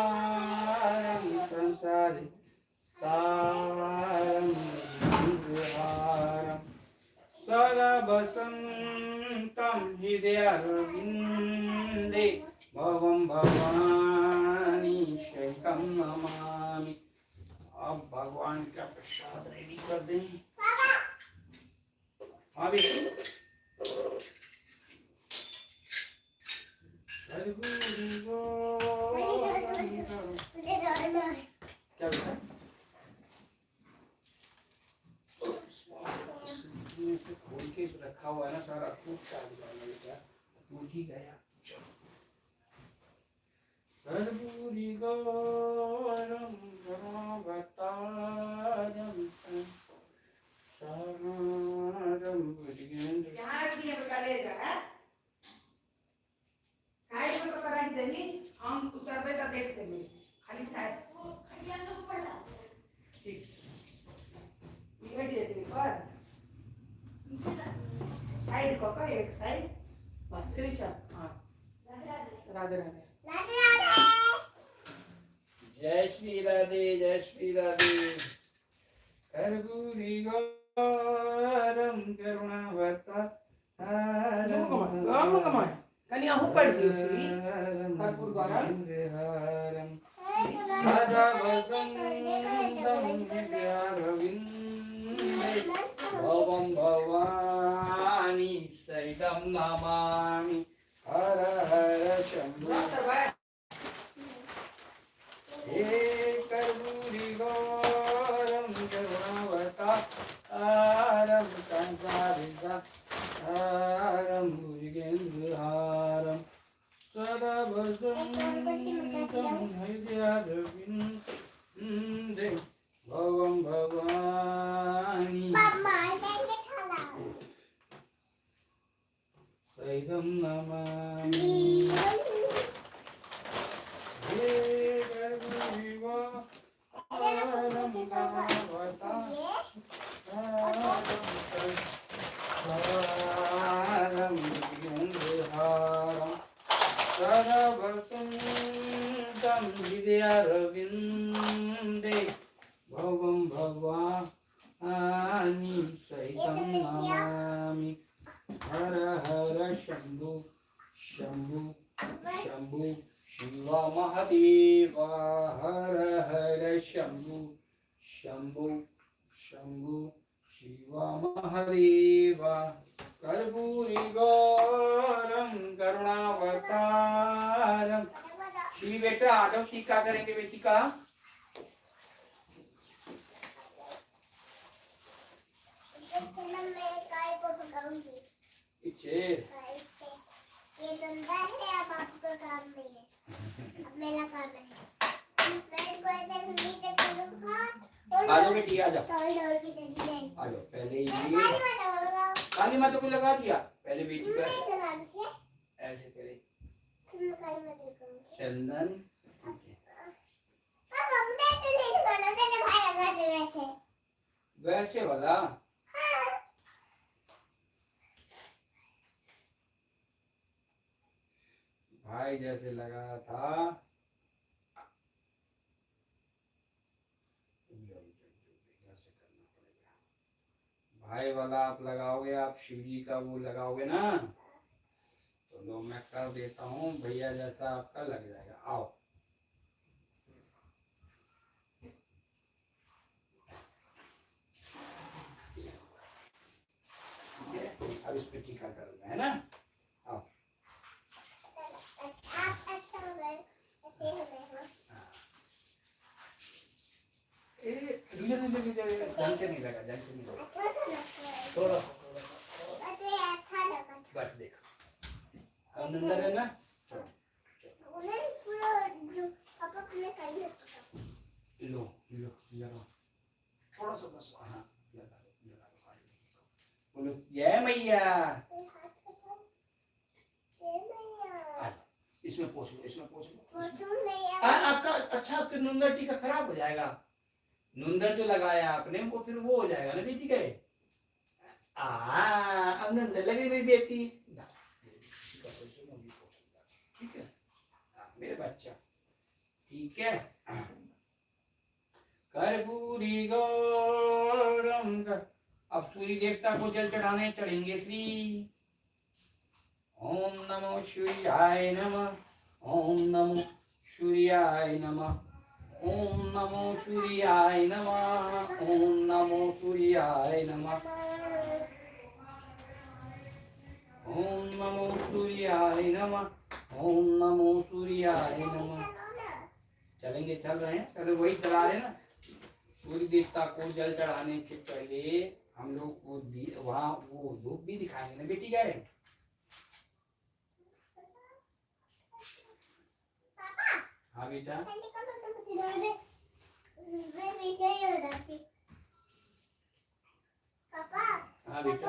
संसारी सारम भुजगेन्द्रहारम सदा वसंतं हृदयारविन्दे भवं भवानी शंकं नमामि। अब भगवान का प्रसाद रेडी कर दें। हाँ बेटी क्या बेटा खोल के रखा हुआ है ना सारा, टूट क्या टूट ही गया। कर्पूरी गौरम करुणावतारम सारम भुजगेंद्र। यहाँ रख दिया बेटा, ले जा। साइड में तो करा ही देंगे, हम उतरबे तो देख देंगे, खाली साइड ठीक ये दे पर साइड को का एक साइड बस सिर्फ चल। हाँ राधे राधे। राधे राधे। जय श्री राधे, जय श्री राधे। कर्पूरी गौरम करुणावतारम कन्या हूँ पढ़ दी श्री कर्पूर गौरम सदा वसंतम विद्यारविंदे भवं भवानी सहितं नमामि। हर हर शंभो। हे कर्पूरी गौरम करुणावतारम कंसाभिषारम भुजगेन्द्रहारम सदा वसंतम हृदयारविंदे भवं भवानी मम्मा लेंगे खाना। सहितं नमामि। हे कर्पूरी गौरम करुणावतारम भुजगेन्द्रहारम सदा वसंतम हृदयारविंदे भवं भवानी सहितं नमामि। हर हर शंभु शंभु शंभु शिव महादेव। हर हर शंभु शंभु शंभु शिव महादेव। कर्पूरी गौरम करुणावतारम। श्री बेटा आ जाओ, टीका करेंगे बेटी का। मैं काय को पकाऊंगी। पीछे ये धंधा है, अब आपका काम नहीं है, अब मेरा काम है। मैं इसको ऐसे नीचे करूँगा। आ जाओ बेटी, आ जाओ दौड़ दौड़ के चली जाएगी। आ जाओ। पहले ये काली माता को लगाओ। काली माता को लगा दिया। पहले बेटी को नहीं लगानी है। ऐसे करे काली माता को लगाऊंगी। चंदन। पापा मुझे तो नहीं लगाना, तेरे भाई लगा दे वैसे। वैसे वाला हाँ। भाई जैसे लगाया था ऐसे करना पड़ेगा। भाई वाला आप लगाओगे, आप शिव जी का वो लगाओगे ना, तो लो मैं कर देता हूँ भैया जैसा आपका लग जाएगा। आओ अब इस पे टीका करूंगा, है ना। आओ आप अच्छा हो गए, ऐसे हो गए हो। ढंग से नहीं लगा, ढंग से नहीं लगा, अच्छा तो लगता है। थोड़ा सा अच्छा अच्छा लगा। बस देखो अब नंबर है ना। उन्हें पूरा पापा ने कर लिया। लो लो लगा थोड़ा सा बस। हाँ लगा लो बोलो जय मैया। इसमें पोछ लो, इसमें पोछ लो। आपका अच्छा फिर नुंदर टीका खराब हो जाएगा। नुंदर जो लगाया आपने वो फिर वो हो जाएगा ना बेटी गए। अब नुंदर लगे नहीं देती। ठीक है मेरे बच्चा, ठीक है। कर्पूरी गौरम। अब सूर्य देवता को जल चढ़ाने चढ़ेंगे श्री। ओम नमो सूर्याय नमः। ओम नमो सूर्याय नमः। ओम नमो सूर्याय नमः। ओम नमो सूर्याय नमः। ओम नमो सूर्याय नमः। ओम नमो सूर्याय नमः। चलेंगे, चल रहे हैं, चलो वही चला रहे ना। सूर्य देवता को जल चढ़ाने से पहले हम लोग वो वहाँ वो धूप भी दिखाएंगे ना बेटी गए। हाँ बेटा पापा हाँ बेटा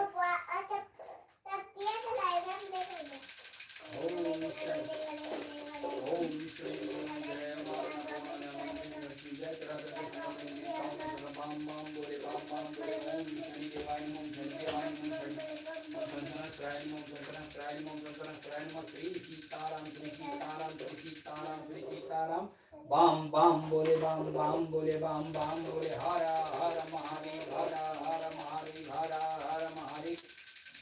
बाम बाम बोले बाम बाम बोले बाम बाम बोले हर हर महादेव हर हर महादेव हर हर महादेव।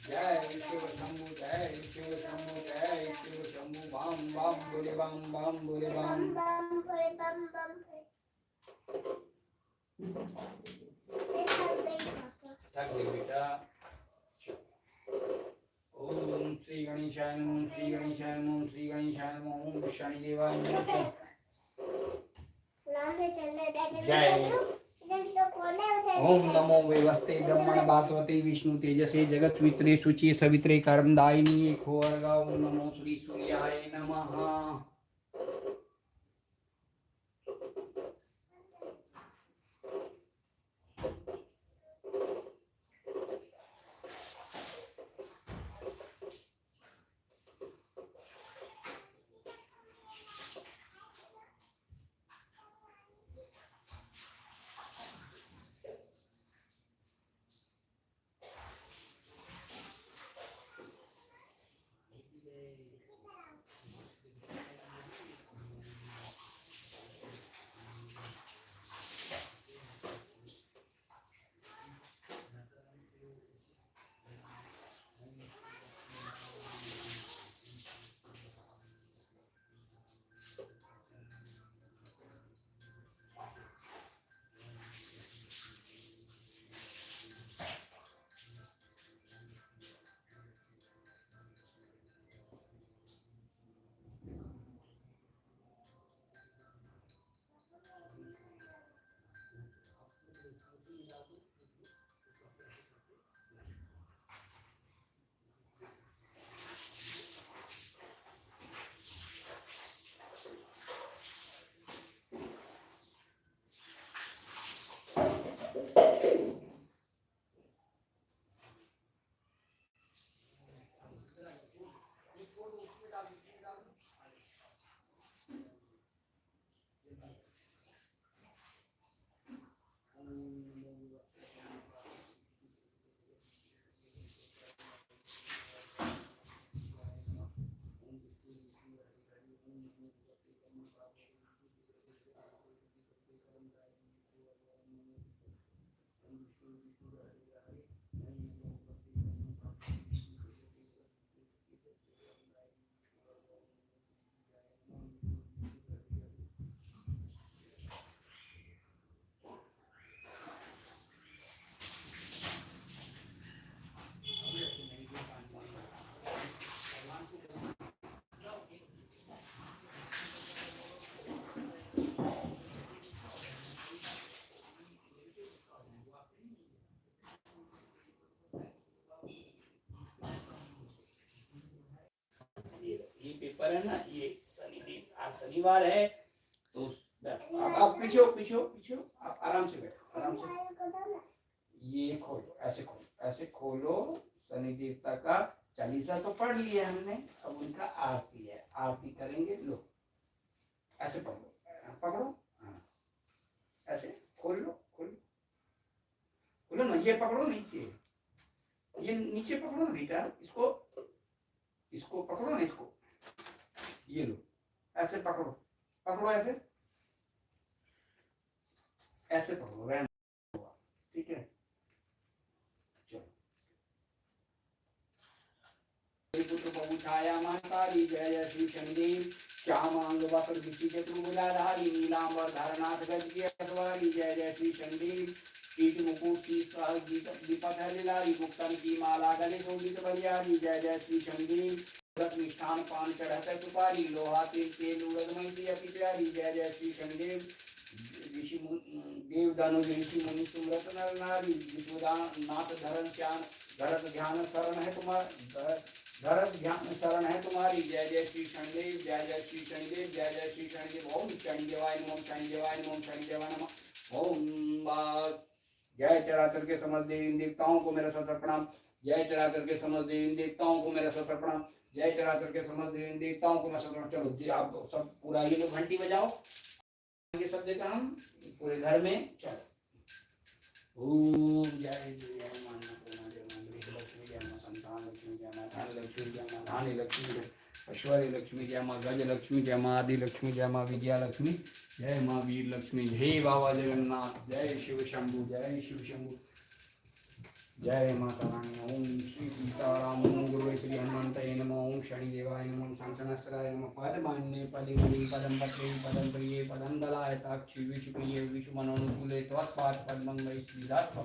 जय शिव शंभु जय शिव शंभु जय शिव शंभु बाम बाम बोले बाम बाम बोले बाम थक गई बेटा। ओम श्री गणेशाय नमः श्री गणेशाय नमः श्री गणेशाय नमः ओम शनिदेवाय नमः। जय ओम नमो वेवस्ते ब्रह्मण बासवते विष्णु तेजसे जगत वित्रे शुचि सवित्रे कर्मदायिनी एक हो अर्गा। ओम नमो श्री सूर्याय नमः। पेपर है ना ये शनिदेव आज शनिवार है तो आप पीछे हो पीछे हो पीछे हो आप आराम से बैठो आराम से। ये खोलो ऐसे खोलो शनि देवता का चालीसा तो पढ़ लिया हमने। अब उनका आरती है आरती करेंगे। लो ऐसे पकड़ो पकड़ो हाँ ऐसे खोल लो खोलो ना। ये पकड़ो नीचे ये नीचे पकड़ो ना बेटा इसको पकड़ो ना इसको। ये लो ऐसे पकड़ो ऐसे पकड़ो ठीक है। चलो पुत्र छाया महतारी जय जय श्री शनिदेव श्यामांग वक्र विचित्र चतुर्भुजाधारी नीलांबर धारनाथ गजवारी जय जय श्री शनिदेव कीट मुकुट की दीपक है लीलारी मुक्तन की माला गले शोभित बलियारी जय जय श्री शनिदेव मिष्ठान पान चढ़ाते सुपारी लोहा तेल उड़द मई अति प्यारी जय जय श्री शनिदेव ऋषि देव दानव ऋषि मुनि सुमरत नर नारी विश्वनाथ चराचर के समस्त देवी देवताओं को मेरा सत प्रणाम। जय चराचर के समस्त देवी देवताओं को मेरा सत प्रणाम। जय चराचर के समस्त देवी देवताओं को मैं सत प्रणाम। चलो जी आप सब पूरा ये लोग घंटी बजाओ, ये सब देखा हम पूरे घर में। चलो ओम जय जय मां लक्ष्मी जय मां संतान लक्ष्मी जय मां धन लक्ष्मी जय मां धानी लक्ष्मी जय ऐश्वर्य लक्ष्मी जय मां गज लक्ष्मी जय मां आदि लक्ष्मी जय मां विजया लक्ष्मी जय मां वीर लक्ष्मी। जय बाबा जगन्नाथ। जय शिव शंभु। जय शिव शंभु। जय माता रानी। ओम श्री सीताराम ओम गुरु श्री हनुमंतये नमः। ओम शनिदेवाय नमः। शंखनस्त्राय नमः। पद्मान्ये पलिगुणि पदम पत्रे पदम प्रिये पदम दलायताक्षी विषुप्रिये विषुमनोनुकूले त्वत्पाद पद्मंगै श्रीदात्व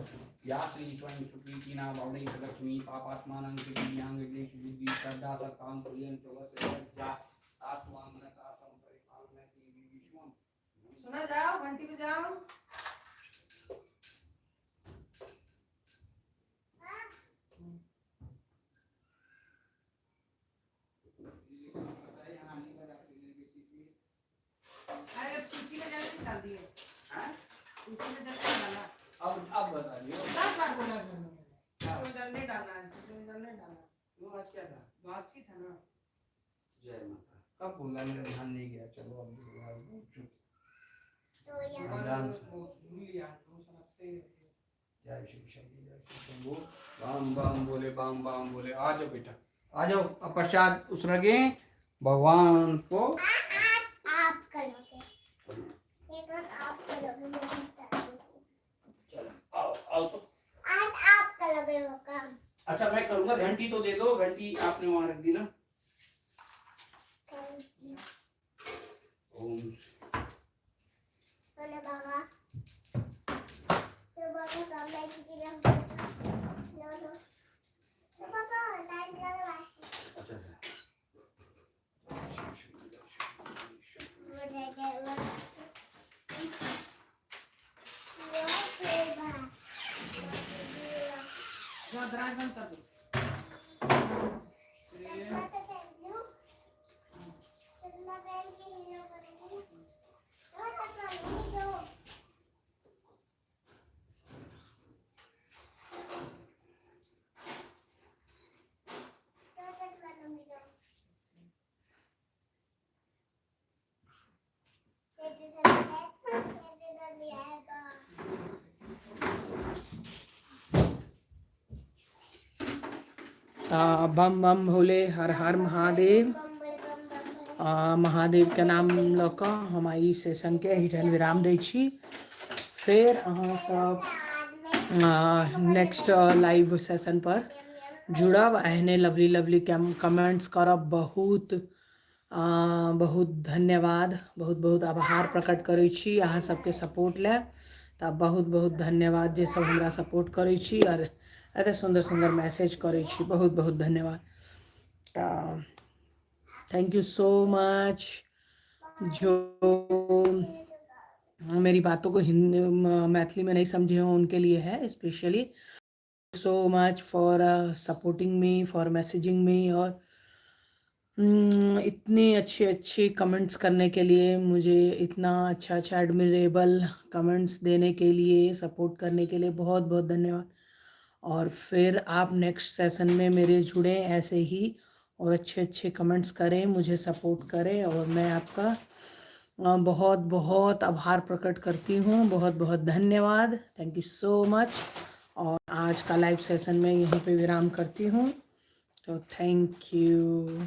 या श्री स्वयं सुप्रीतिना भवने लक्ष्मी पापात्मानं कृतियां विघ्नेषु बुद्धि श्रद्धा सत्तां पर्यन्तो वसत्या आत्मानका संपरिपालनति विश्वम। सुना जाओ, घंटी बजाओ। अरे तुलसी में जल डाल दिए। हां तुलसी में जल डाला। अब बता दियो। 10 बार बोला मैंने। तुलसी में जल नहीं डालना है, तुलसी में जल नहीं डालना। वो आज क्या था? द्वादशी था ना। जय माता। कब बोला मेरा ध्यान नहीं गया। चलो अब चुप। तो यहाँ भूल लिया तो समझते ही रहते। जय शिव शंभु। जय शिव शंभु। बाम बाम बोले, बाम बाम बोले। आ जाओ बेटा, आ जाओ। अब प्रसाद उसरगे भगवान को। आप करोगे, ये काम आप करोगे, मैं नहीं करूँगी। चलो आओ आओ तो। आज आप करोगे वो काम। अच्छा मैं करूंगा। घंटी तो दे दो। घंटी आपने वहां रख दी ना। ओम बोले बाबा, तो बाबा काम लाइट की रंग लो लो। तो बाबा लाइट लगा है। अच्छा वो दे दे वो। वो सेवा। जो दराज बंद कर दो। चश्मा तो पहन लूं। चश्मा पहन के हीरो बनेगी। वो चश्मा नहीं दो। बम बम भोले, हर हर महादेव। महादेव के नाम लऽ कऽ हम ई सेशन के एहिठाम विराम दै छी। फेर अहाँ सब नेक्स्ट लाइव सेशन पर जुड़ब। एहने लवली लवली कमेंट्स करब। बहुत बहुत धन्यवाद, बहुत बहुत आभार प्रकट करै छी अहाँ सबके सपोर्ट ले। तऽ बहुत बहुत धन्यवाद जे सब हमरा सपोर्ट करै छी और एते सुंदर सुंदर मैसेज करै छी। बहुत बहुत धन्यवाद। Thank you so much. जो मेरी बातों को हिंदी मैथिली में नहीं समझे हो उनके लिए है specially. So much for supporting me, for messaging me, और इतने अच्छे अच्छे कमेंट्स करने के लिए, मुझे इतना अच्छा अच्छा एडमिरेबल कमेंट्स देने के लिए, सपोर्ट करने के लिए बहुत बहुत धन्यवाद। और फिर आप नेक्स्ट सेशन में मेरे जुड़ें ऐसे ही और अच्छे अच्छे कमेंट्स करें, मुझे सपोर्ट करें, और मैं आपका बहुत बहुत आभार प्रकट करती हूँ। बहुत बहुत धन्यवाद। Thank you so much. और आज का लाइव सेशन में यहीं पे विराम करती हूँ। तो थैंक यू।